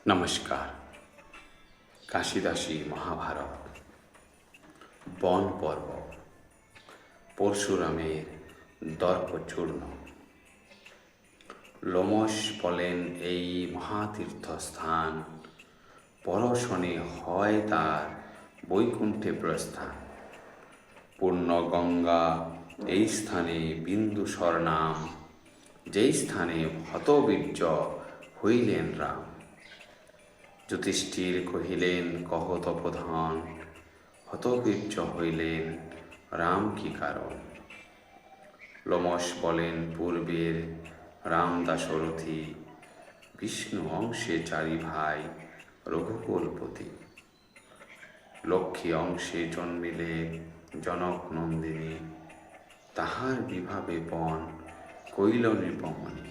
নমস্কার। কাশিদাসী মহাভারত বন পর্ব, পরশুরামের দর্পচূর্ণ। লোমশ বলেন, এই মহাতীর্থস্থান পরশনে হয় তার বৈকুণ্ঠে প্রস্থান। পূর্ণ গঙ্গা এই স্থানে বিন্দুসর নাম, যেই স্থানে হতবীর্য হইলেন রাম। যুধিষ্ঠির কহিলেন, কহ তপোধন, হতবীর্য হইলেন রাম কি কারণ? লোমশ বলেন, পূর্বের রাম দাশরথী, বিষ্ণু অংশে চারি ভাই রঘুকুলপতি। লক্ষ্মী অংশে জন্মিলে জনক নন্দিনী, তাহার বিভাবে বন কৈল নৃপমণি।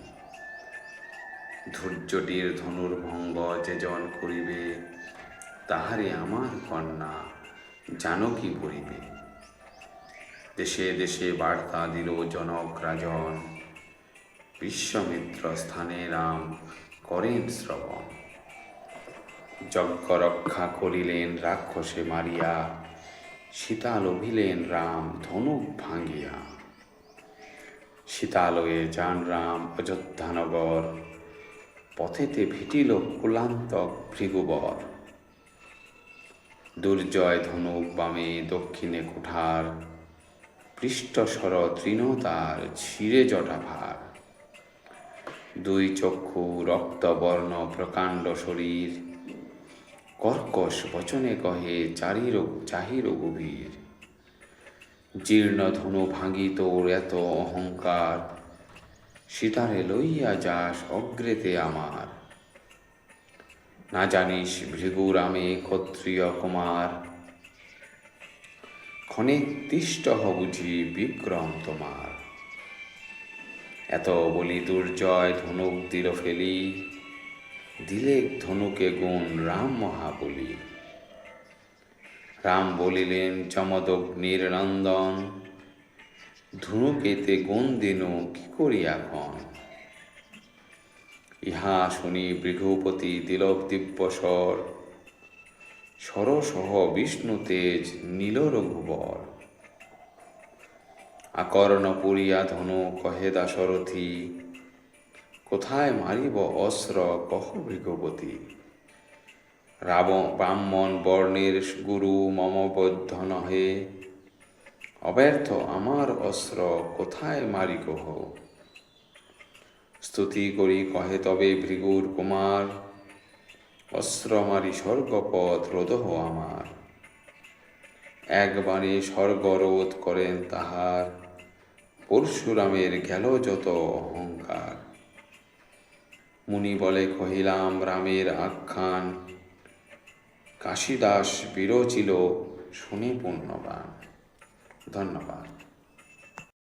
ধৈর্যটির ধনুর্ভঙ্গ যেজন করিবে, তাহারে আমার কন্যা জানকী বলিবে। দেশে দেশে বার্তা দিল জনক রাজন, বিশ্বমিত্র স্থানে রাম করেন শ্রবণ। যজ্ঞ রক্ষা করিলেন রাক্ষসে মারিয়া, সীতা লভিলেন রাম ধনুক ভাঙ্গিয়া। সীতালয়ে যান রাম অযোধ্যানগর, পথেতে ভিটিল কুলান্তক ভৃগুবর। দুর্জয় ধনুক বামে দক্ষিণে কুঠার, পৃষ্ঠস্বর তৃণ তার ছিঁড়ে জটাভার। দুই চক্ষু রক্তবর্ণ প্রকাণ্ড শরীর, কর্কশ বচনে কহে চাহি রঘুবীর। জীর্ণ ধনু ভাঙি তোর এত অহংকার, সীতারে লইয়া যাস অগ্রেতে আমার। না জানিস ভৃগুরামে ক্ষত্রিয় কুমার, ক্ষণে তিষ্ট হ বুঝি বিক্রম তোমার। এত বলি দুর্জয় ধনুক দিল ফেলি, দিলে ধনুকে গুণ রাম মহাবলী। রাম বলিলেন, যমদগ্নির নন্দন, ধনুকেতে গুণ দিনু কি করি এখন? ইহা শুনি ভৃগুপতি দিল দিব্যস্বর, সরসহ বিষ্ণু তেজ নীল রঘুবর। আকর্ণ পুরিয়া ধনু কহে দাশরথী, কোথায় মারিব অস্ত্র কহ ভৃগুপতি। ব্রাহ্মণ বর্ণের গুরু মম বৈদ্ধ নহে, অব্যর্থ আমার অস্ত্র কোথায় মারি কহ। স্তুতি করি কহে তবে ভৃগুর কুমার, অস্ত্র মারি স্বর্গপথ রোদহ আমার। একবারে স্বর্গরোধ করেন তাহার, পরশুরামের গেল যত অহংকার। মুনি বলে কহিলাম রামের আখ্যান, কাশিদাস বিরচিল শুনে পুণ্যবান। ধন্যবাদ।